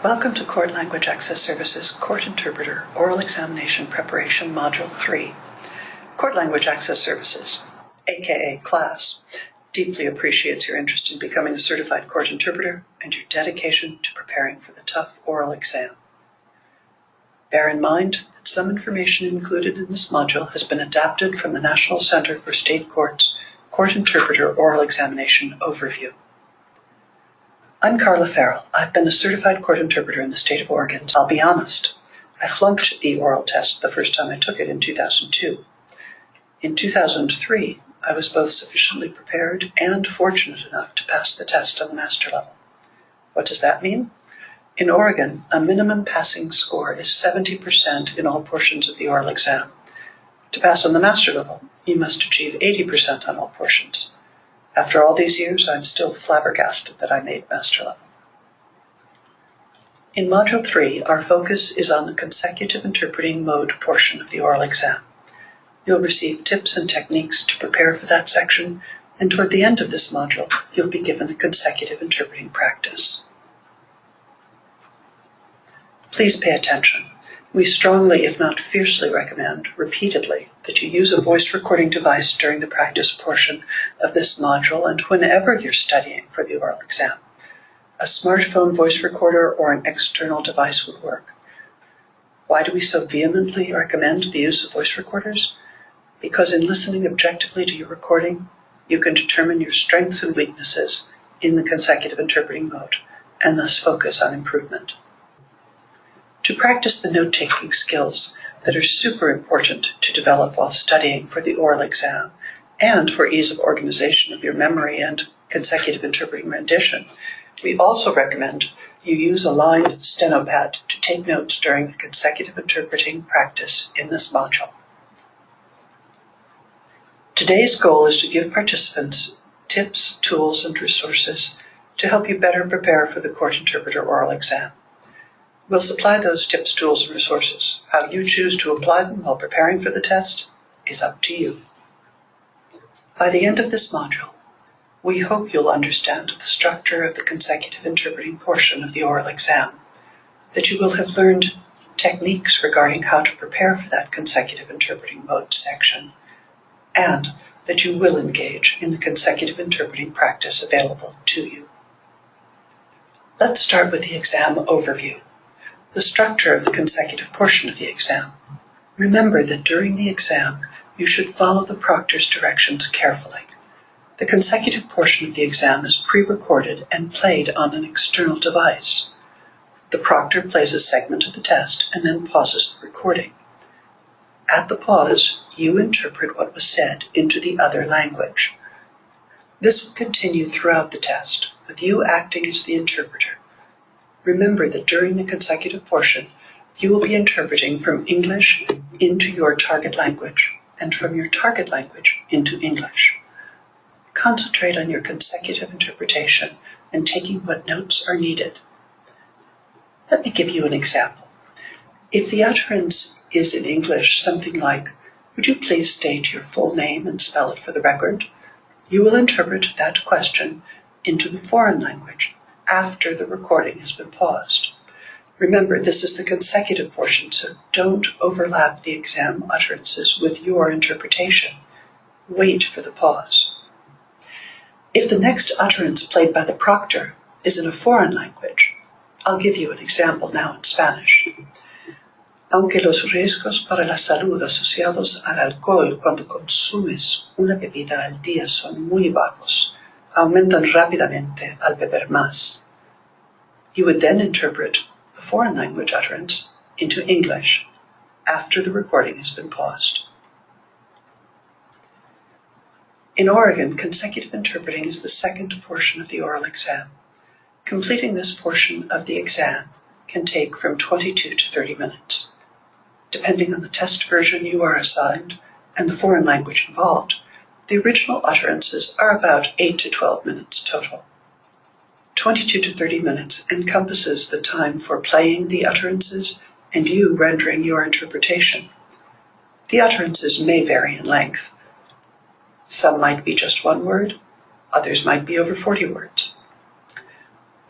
Welcome to Court Language Access Services Court Interpreter Oral Examination Preparation Module 3. Court Language Access Services, aka CLASS, deeply appreciates your interest in becoming a certified court interpreter and your dedication to preparing for the tough oral exam. Bear in mind that some information included in this module has been adapted from the National Center for State Courts Court Interpreter Oral Examination Overview. I'm Carla Farrell. I've been a certified court interpreter in the state of Oregon. I'll be honest, I flunked the oral test the first time I took it in 2002. In 2003, I was both sufficiently prepared and fortunate enough to pass the test on the master level. What does that mean? In Oregon, a minimum passing score is 70% in all portions of the oral exam. To pass on the master level, you must achieve 80% on all portions. After all these years, I'm still flabbergasted that I made master level. In Module 3, our focus is on the consecutive interpreting mode portion of the oral exam. You'll receive tips and techniques to prepare for that section, and toward the end of this module, you'll be given a consecutive interpreting practice. Please pay attention. We strongly, if not fiercely, recommend, repeatedly, that you use a voice recording device during the practice portion of this module and whenever you're studying for the oral exam. A smartphone voice recorder or an external device would work. Why do we so vehemently recommend the use of voice recorders? Because in listening objectively to your recording, you can determine your strengths and weaknesses in the consecutive interpreting mode, and thus focus on improvement. To practice the note-taking skills that are super important to develop while studying for the oral exam, and for ease of organization of your memory and consecutive interpreting rendition, we also recommend you use a lined stenopad to take notes during the consecutive interpreting practice in this module. Today's goal is to give participants tips, tools, and resources to help you better prepare for the court interpreter oral exam. We'll supply those tips, tools, and resources. How you choose to apply them while preparing for the test is up to you. By the end of this module, we hope you'll understand the structure of the consecutive interpreting portion of the oral exam, that you will have learned techniques regarding how to prepare for that consecutive interpreting mode section, and that you will engage in the consecutive interpreting practice available to you. Let's start with the exam overview. The structure of the consecutive portion of the exam. Remember that during the exam, you should follow the proctor's directions carefully. The consecutive portion of the exam is pre-recorded and played on an external device. The proctor plays a segment of the test and then pauses the recording. At the pause, you interpret what was said into the other language. This will continue throughout the test, with you acting as the interpreter. Remember that during the consecutive portion, you will be interpreting from English into your target language, and from your target language into English. Concentrate on your consecutive interpretation and taking what notes are needed. Let me give you an example. If the utterance is in English something like, "Would you please state your full name and spell it for the record?" you will interpret that question into the foreign language after the recording has been paused. Remember, this is the consecutive portion, so don't overlap the exam utterances with your interpretation. Wait for the pause. If the next utterance played by the proctor is in a foreign language, I'll give you an example now in Spanish. Aunque los riesgos para la salud asociados al alcohol cuando consumes una bebida al día son muy bajos, aumentan rápidamente al beber más. You would then interpret the foreign language utterance into English after the recording has been paused. In Oregon, consecutive interpreting is the second portion of the oral exam. Completing this portion of the exam can take from 22 to 30 minutes. Depending on the test version you are assigned and the foreign language involved, the original utterances are about 8 to 12 minutes total. 22 to 30 minutes encompasses the time for playing the utterances and you rendering your interpretation. The utterances may vary in length. Some might be just one word, others might be over 40 words.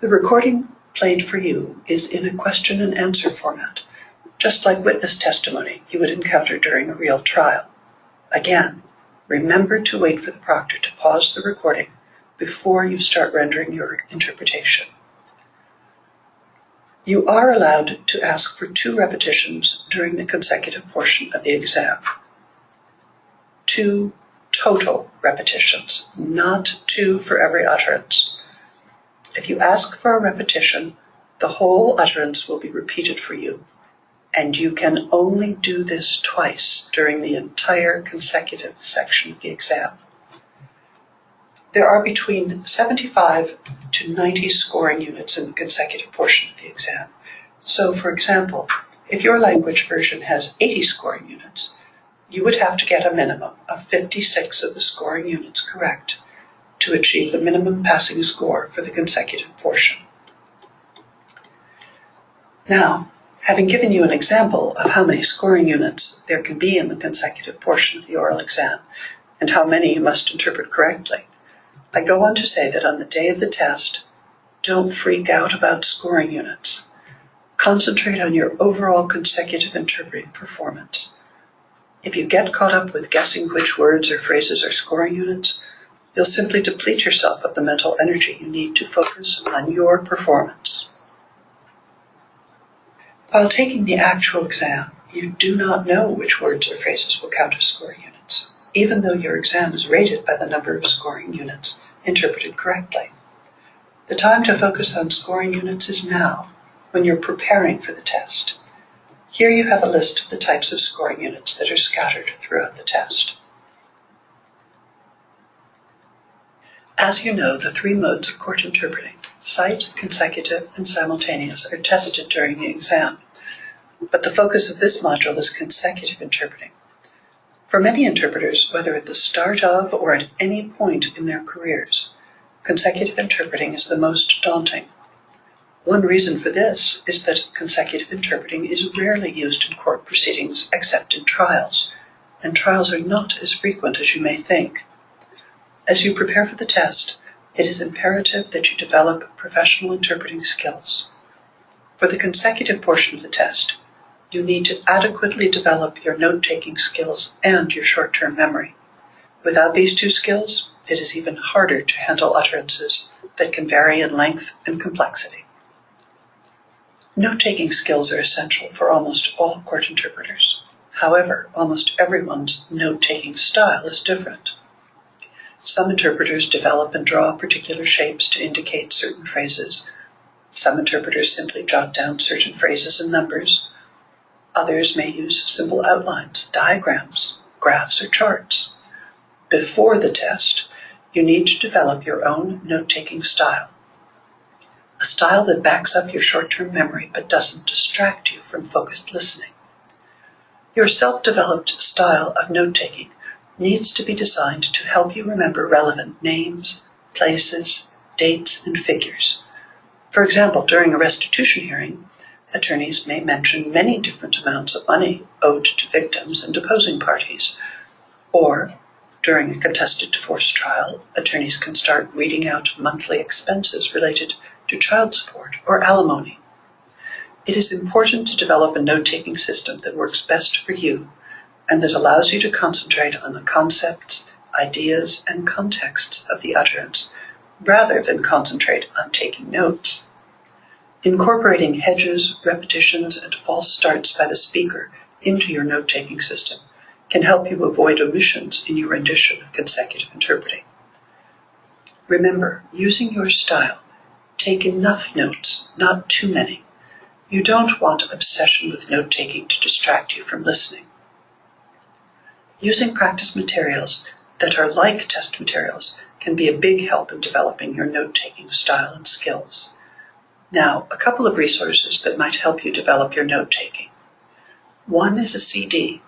The recording played for you is in a question and answer format, just like witness testimony you would encounter during a real trial. Again, remember to wait for the proctor to pause the recording before you start rendering your interpretation. You are allowed to ask for 2 repetitions during the consecutive portion of the exam. 2 total repetitions, not 2 for every utterance. If you ask for a repetition, the whole utterance will be repeated for you, and you can only do this twice during the entire consecutive section of the exam. There are between 75 to 90 scoring units in the consecutive portion of the exam. So, for example, if your language version has 80 scoring units, you would have to get a minimum of 56 of the scoring units correct to achieve the minimum passing score for the consecutive portion. Now, having given you an example of how many scoring units there can be in the consecutive portion of the oral exam and how many you must interpret correctly, I go on to say that on the day of the test, don't freak out about scoring units. Concentrate on your overall consecutive interpreting performance. If you get caught up with guessing which words or phrases are scoring units, you'll simply deplete yourself of the mental energy you need to focus on your performance. While taking the actual exam, you do not know which words or phrases will count as scoring units, even though your exam is rated by the number of scoring units interpreted correctly. The time to focus on scoring units is now, when you're preparing for the test. Here you have a list of the types of scoring units that are scattered throughout the test. As you know, the 3 modes of court interpreting, sight, consecutive, and simultaneous, are tested during the exam, but the focus of this module is consecutive interpreting. For many interpreters, whether at the start of or at any point in their careers, consecutive interpreting is the most daunting. One reason for this is that consecutive interpreting is rarely used in court proceedings except in trials, and trials are not as frequent as you may think. As you prepare for the test, it is imperative that you develop professional interpreting skills. For the consecutive portion of the test, you need to adequately develop your note-taking skills and your short-term memory. Without these 2 skills, it is even harder to handle utterances that can vary in length and complexity. Note-taking skills are essential for almost all court interpreters. However, almost everyone's note-taking style is different. Some interpreters develop and draw particular shapes to indicate certain phrases. Some interpreters simply jot down certain phrases and numbers. Others may use simple outlines, diagrams, graphs, or charts. Before the test, you need to develop your own note-taking style. A style that backs up your short-term memory but doesn't distract you from focused listening. Your self-developed style of note-taking needs to be designed to help you remember relevant names, places, dates, and figures. For example, during a restitution hearing, attorneys may mention many different amounts of money owed to victims and opposing parties. Or, during a contested divorce trial, attorneys can start reading out monthly expenses related to child support or alimony. It is important to develop a note-taking system that works best for you and that allows you to concentrate on the concepts, ideas, and contexts of the utterance, rather than concentrate on taking notes. Incorporating hedges, repetitions, and false starts by the speaker into your note-taking system can help you avoid omissions in your rendition of consecutive interpreting. Remember, using your style, take enough notes, not too many. You don't want obsession with note-taking to distract you from listening. Using practice materials that are like test materials can be a big help in developing your note-taking style and skills. Now, a couple of resources that might help you develop your note-taking. One is a CD,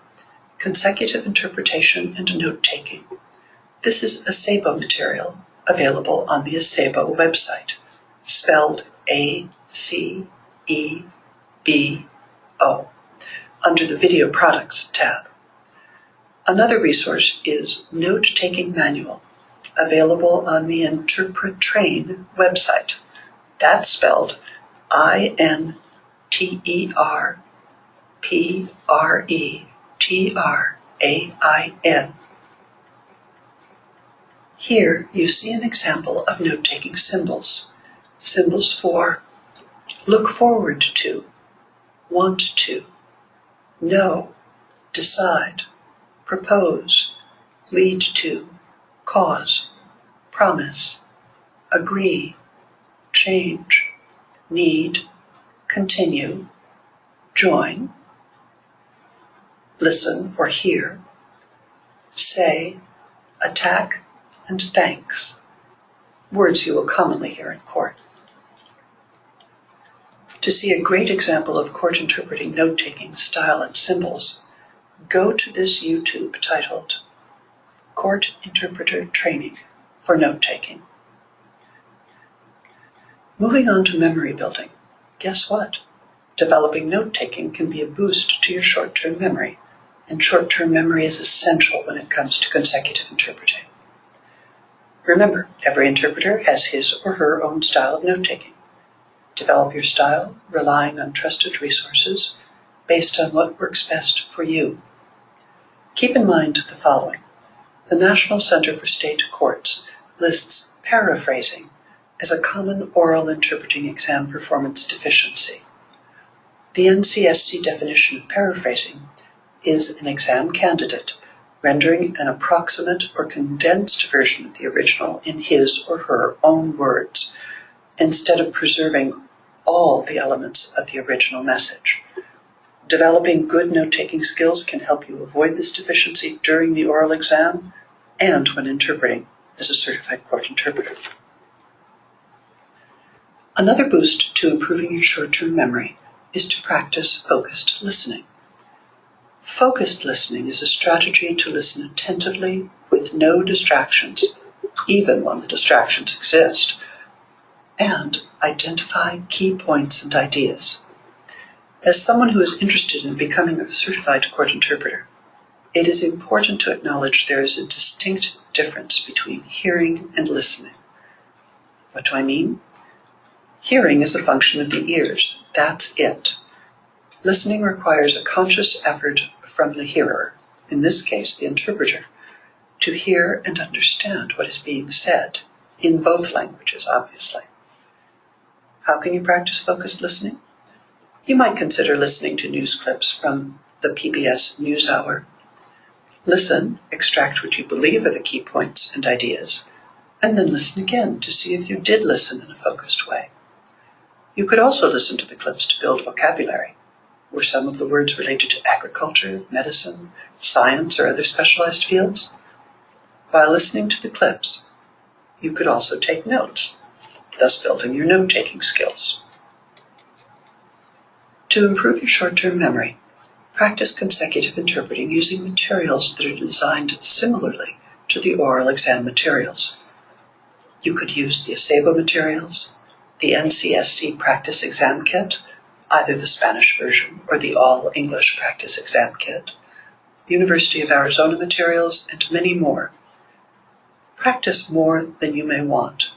Consecutive Interpretation and Note-Taking. This is a ACEBO material available on the ACEBO website, spelled A-C-E-B-O, under the Video Products tab. Another resource is Note-Taking Manual, available on the InterpretTrain website. That's spelled INTERPRETRAIN. Here you see an example of note-taking symbols. Symbols for look forward to, want to, know, decide, propose, lead to, cause, promise, agree, change, need, continue, join, listen or hear, say, attack, and thanks, words you will commonly hear in court. To see a great example of court interpreting note-taking style and symbols, go to this YouTube titled Court Interpreter Training for Note-Taking. Moving on to memory building, guess what? Developing note-taking can be a boost to your short-term memory, and short-term memory is essential when it comes to consecutive interpreting. Remember, every interpreter has his or her own style of note-taking. Develop your style relying on trusted resources based on what works best for you. Keep in mind the following. The National Center for State Courts lists paraphrasing as a common oral interpreting exam performance deficiency. The NCSC definition of paraphrasing is an exam candidate rendering an approximate or condensed version of the original in his or her own words, instead of preserving all the elements of the original message. Developing good note-taking skills can help you avoid this deficiency during the oral exam and when interpreting as a certified court interpreter. Another boost to improving your short-term memory is to practice focused listening. Focused listening is a strategy to listen attentively with no distractions, even when the distractions exist, and identify key points and ideas. As someone who is interested in becoming a certified court interpreter, it is important to acknowledge there is a distinct difference between hearing and listening. What do I mean? Hearing is a function of the ears. That's it. Listening requires a conscious effort from the hearer, in this case the interpreter, to hear and understand what is being said, in both languages, obviously. How can you practice focused listening? You might consider listening to news clips from the PBS NewsHour. Listen, extract what you believe are the key points and ideas, and then listen again to see if you did listen in a focused way. You could also listen to the clips to build vocabulary. Were some of the words related to agriculture, medicine, science, or other specialized fields? While listening to the clips, you could also take notes, thus building your note-taking skills. To improve your short-term memory, practice consecutive interpreting using materials that are designed similarly to the oral exam materials. You could use the ASEBO materials, the NCSC Practice Exam Kit, either the Spanish version or the All-English Practice Exam Kit, University of Arizona materials, and many more. Practice more than you may want,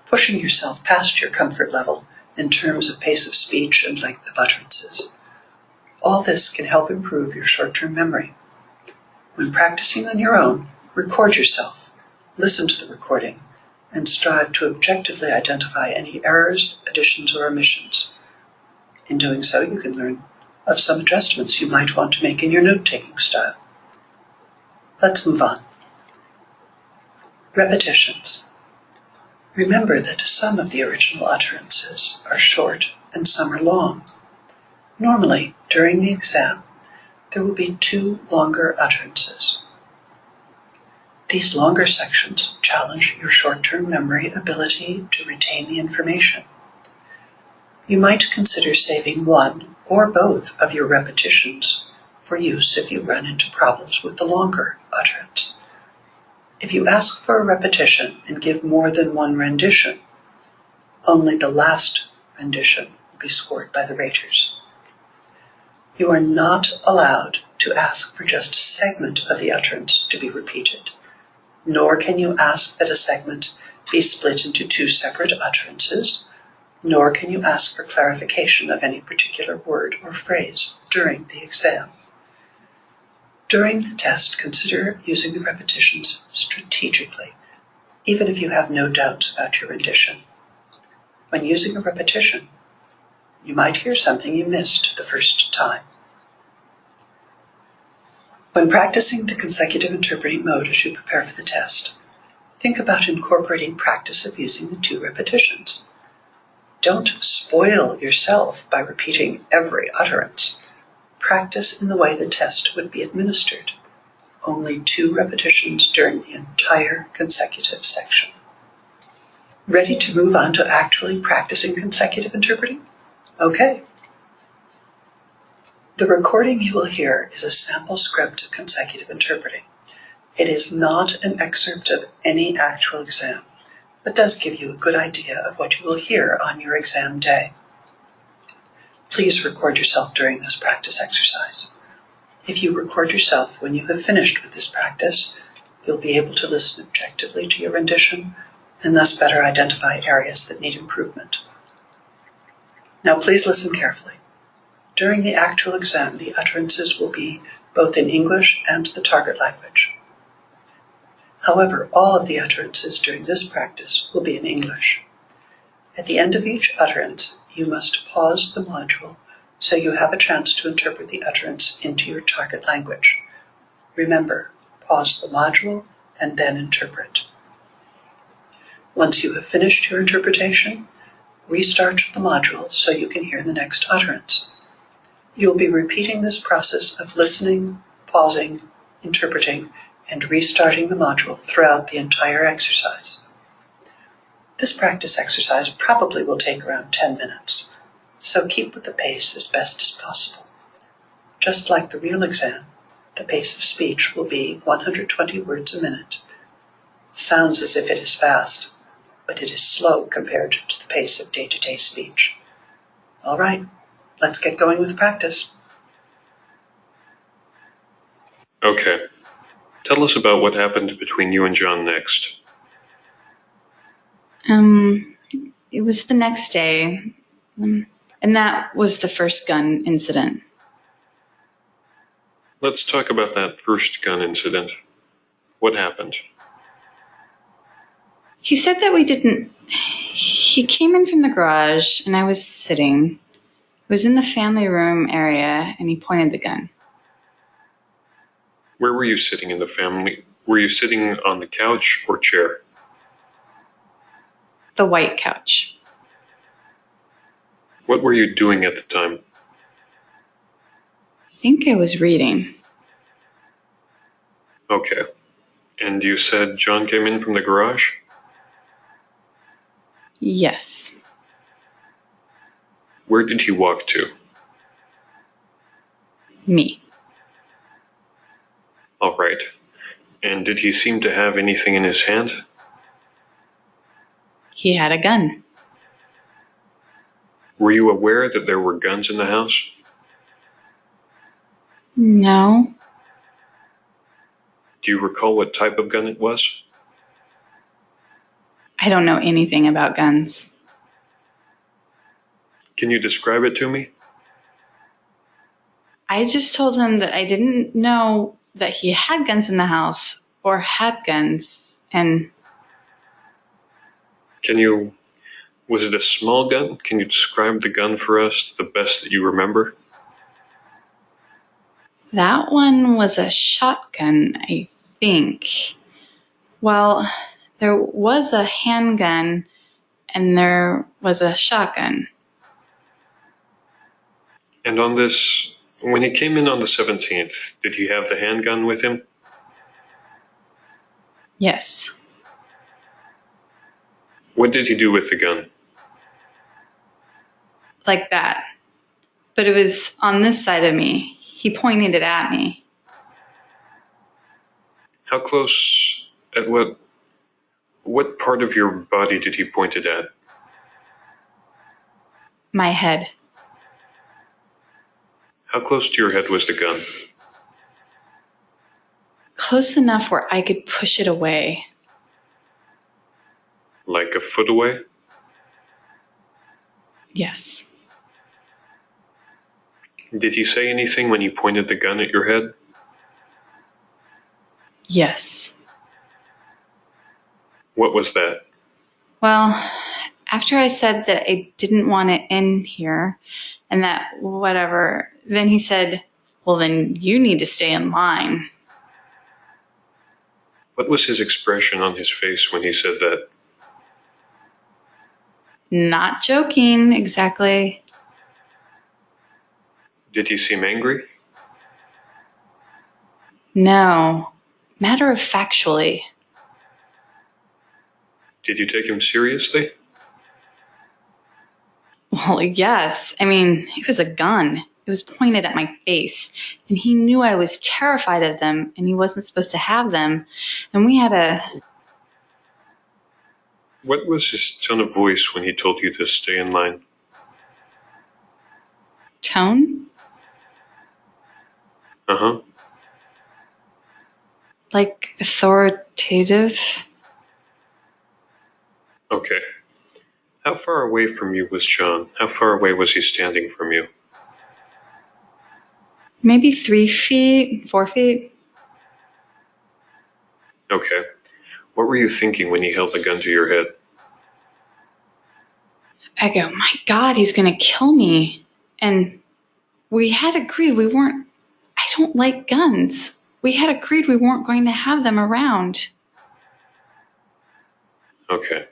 pushing yourself past your comfort level in terms of pace of speech and length of utterances. All this can help improve your short-term memory. When practicing on your own, record yourself, listen to the recording, and strive to objectively identify any errors, additions, or omissions. In doing so, you can learn of some adjustments you might want to make in your note-taking style. Let's move on. Repetitions. Remember that some of the original utterances are short and some are long. Normally, during the exam, there will be 2 longer utterances. These longer sections challenge your short-term memory ability to retain the information. You might consider saving one or both of your repetitions for use if you run into problems with the longer utterance. If you ask for a repetition and give more than one rendition, only the last rendition will be scored by the raters. You are not allowed to ask for just a segment of the utterance to be repeated, nor can you ask that a segment be split into 2 separate utterances, nor can you ask for clarification of any particular word or phrase during the exam. During the test, consider using the repetitions strategically, even if you have no doubts about your rendition. When using a repetition, you might hear something you missed the first time. When practicing the consecutive interpreting mode as you prepare for the test, think about incorporating practice of using the 2 repetitions. Don't spoil yourself by repeating every utterance. Practice in the way the test would be administered. Only 2 repetitions during the entire consecutive section. Ready to move on to actually practicing consecutive interpreting? Okay. The recording you will hear is a sample script of consecutive interpreting. It is not an excerpt of any actual exam, but does give you a good idea of what you will hear on your exam day. Please record yourself during this practice exercise. If you record yourself when you have finished with this practice, you'll be able to listen objectively to your rendition and thus better identify areas that need improvement. Now please listen carefully. During the actual exam, the utterances will be both in English and the target language. However, all of the utterances during this practice will be in English. At the end of each utterance, you must pause the module so you have a chance to interpret the utterance into your target language. Remember, pause the module and then interpret. Once you have finished your interpretation, restart the module so you can hear the next utterance. You'll be repeating this process of listening, pausing, interpreting, and restarting the module throughout the entire exercise. This practice exercise probably will take around 10 minutes, so keep with the pace as best as possible. Just like the real exam, the pace of speech will be 120 words a minute. It sounds as if it is fast, but it is slow compared to the pace of day-to-day speech. All right, let's get going with practice. Okay. Tell us about what happened between you and John next. It was the next day, and that was the first gun incident. Let's talk about that first gun incident. What happened? He said that he came in from the garage, and I was sitting. It was in the family room area, and he pointed the gun. Where were you sitting in the family? Were you sitting on the couch or chair? The white couch. What were you doing at the time? I think I was reading. Okay. And you said John came in from the garage? Yes. Where did he walk to? Me. All right. And did he seem to have anything in his hand? He had a gun. Were you aware that there were guns in the house? No. Do you recall what type of gun it was? I don't know anything about guns. Can you describe it to me? I just told him that I didn't know that he had guns in the house or had guns, and... Was it a small gun? Can you describe the gun for us to the best that you remember? That one was a shotgun, I think. Well, there was a handgun and there was a shotgun. And when he came in on the 17th, did he have the handgun with him? Yes. What did he do with the gun? Like that. But it was on this side of me. He pointed it at me. How close, at what part of your body did he point it at? My head. How close to your head was the gun? Close enough where I could push it away. Like a foot away? Yes. Did he say anything when he pointed the gun at your head? Yes. What was that? Well, after I said that I didn't want it in here and that whatever, then he said, well, then you need to stay in line. What was his expression on his face when he said that? Not joking, exactly. Did he seem angry? No. Matter of factually. Did you take him seriously? Well, yes. I mean, it was a gun. It was pointed at my face. And he knew I was terrified of them and he wasn't supposed to have them. And we had a... What was his tone of voice when he told you to stay in line? tone? Uh-huh. Like authoritative? Okay. How far away from you was John? How far away was he standing from you? Maybe 3 feet, 4 feet? Okay. What were you thinking when he held the gun to your head? I go, my God, he's going to kill me. And we had agreed I don't like guns. We had agreed we weren't going to have them around. Okay.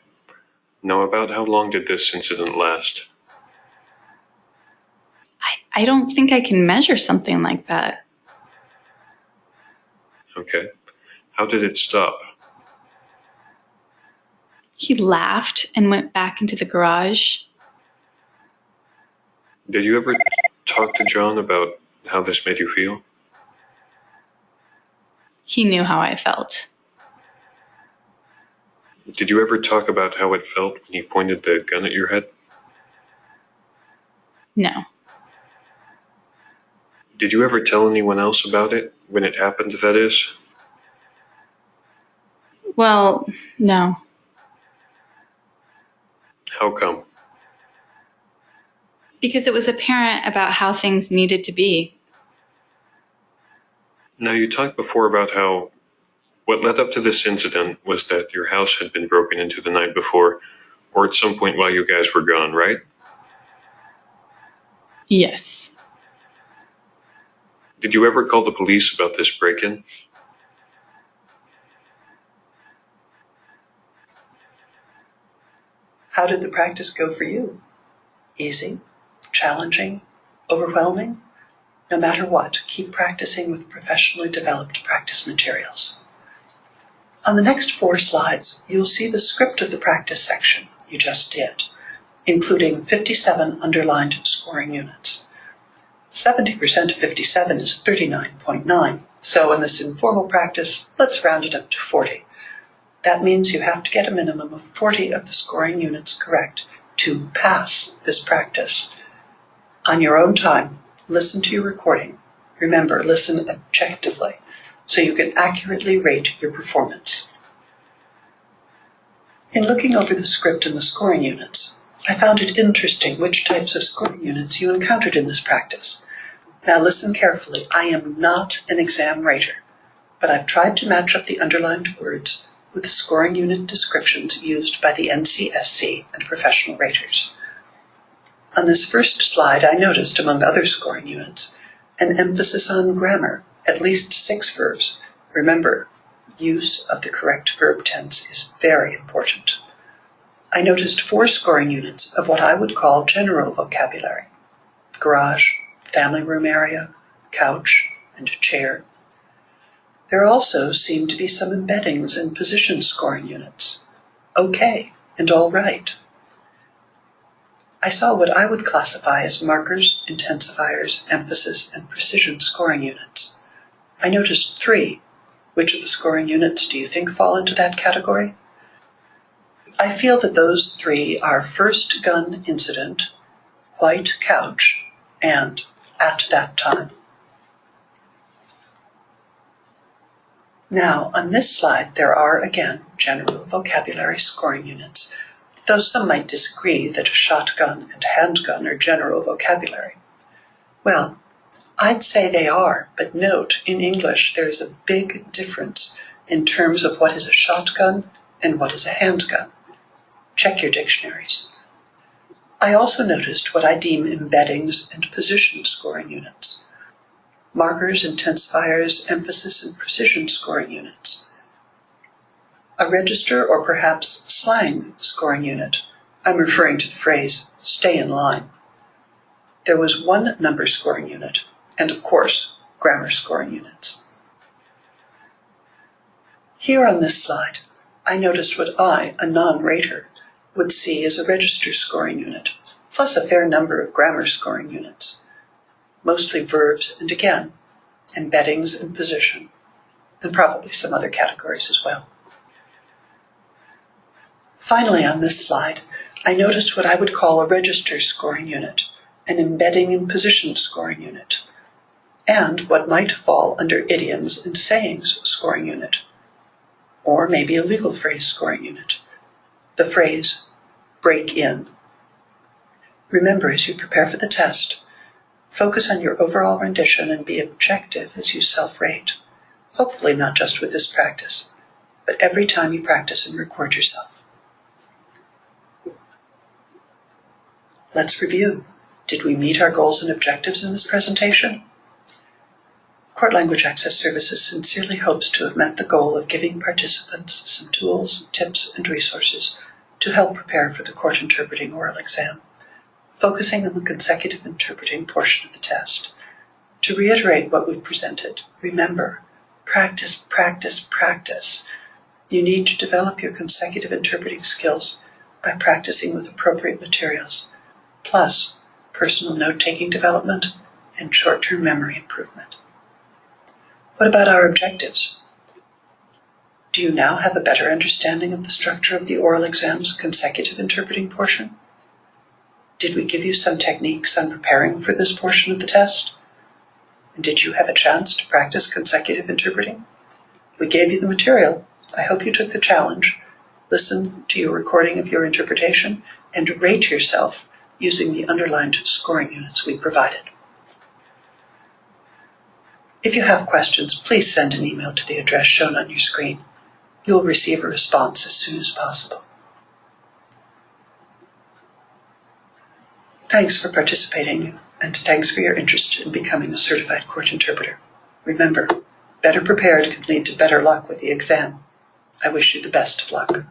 Now, about how long did this incident last? I don't think I can measure something like that. Okay. How did it stop? He laughed and went back into the garage. Did you ever talk to John about how this made you feel? He knew how I felt. Did you ever talk about how it felt when he pointed the gun at your head? No. Did you ever tell anyone else about it when it happened, that is? Well, no. How come? Because it was apparent about how things needed to be. Now, you talked before about how what led up to this incident was that your house had been broken into the night before, or at some point while you guys were gone, right? Yes. Did you ever call the police about this break-in? How did the practice go for you? Easy? Challenging? Overwhelming? No matter what, keep practicing with professionally developed practice materials. On the next 4 slides, you'll see the script of the practice section you just did, including 57 underlined scoring units. 70% of 57 is 39.9, so in this informal practice, let's round it up to 40. That means you have to get a minimum of 40 of the scoring units correct to pass this practice. On your own time, listen to your recording. Remember, listen objectively so you can accurately rate your performance. In looking over the script and the scoring units, I found it interesting which types of scoring units you encountered in this practice. Now listen carefully. I am not an exam rater, but I've tried to match up the underlined words with the scoring unit descriptions used by the NCSC and professional raters. On this first slide, I noticed, among other scoring units, an emphasis on grammar, at least 6 verbs. Remember, use of the correct verb tense is very important. I noticed 4 scoring units of what I would call general vocabulary: garage, family room area, couch, and chair. There also seemed to be some embeddings and position scoring units: okay and all right. I saw what I would classify as markers, intensifiers, emphasis, and precision scoring units. I noticed 3. Which of the scoring units do you think fall into that category? I feel that those 3 are first gun incident, white couch, and at that time. Now, on this slide, there are again general vocabulary scoring units. though some might disagree that a shotgun and handgun are general vocabulary. Well, I'd say they are, but note, in English there is a big difference in terms of what is a shotgun and what is a handgun. Check your dictionaries. I also noticed what I deem embeddings and position scoring units. Markers, intensifiers, emphasis, and precision scoring units. A register or perhaps slang scoring unit. I'm referring to the phrase, stay in line. There was one number scoring unit, and of course, grammar scoring units. Here on this slide, I noticed what I, a non-rater, would see as a register scoring unit, plus a fair number of grammar scoring units, mostly verbs and again, embeddings and position, and probably some other categories as well. Finally, on this slide, I noticed what I would call a register scoring unit, an embedding and position scoring unit, and what might fall under idioms and sayings scoring unit, or maybe a legal phrase scoring unit, the phrase, break in. Remember, as you prepare for the test, focus on your overall rendition and be objective as you self-rate, hopefully not just with this practice, but every time you practice and record yourself. Let's review. Did we meet our goals and objectives in this presentation? Court Language Access Services sincerely hopes to have met the goal of giving participants some tools, tips, and resources to help prepare for the court interpreting oral exam, focusing on the consecutive interpreting portion of the test. To reiterate what we've presented, remember, practice, practice, practice. You need to develop your consecutive interpreting skills by practicing with appropriate materials, plus personal note-taking development and short-term memory improvement. What about our objectives? Do you now have a better understanding of the structure of the oral exam's consecutive interpreting portion? Did we give you some techniques on preparing for this portion of the test? And did you have a chance to practice consecutive interpreting? We gave you the material. I hope you took the challenge. Listen to your recording of your interpretation and rate yourself using the underlined scoring units we provided. If you have questions, please send an email to the address shown on your screen. You'll receive a response as soon as possible. Thanks for participating, and thanks for your interest in becoming a certified court interpreter. Remember, better prepared can lead to better luck with the exam. I wish you the best of luck.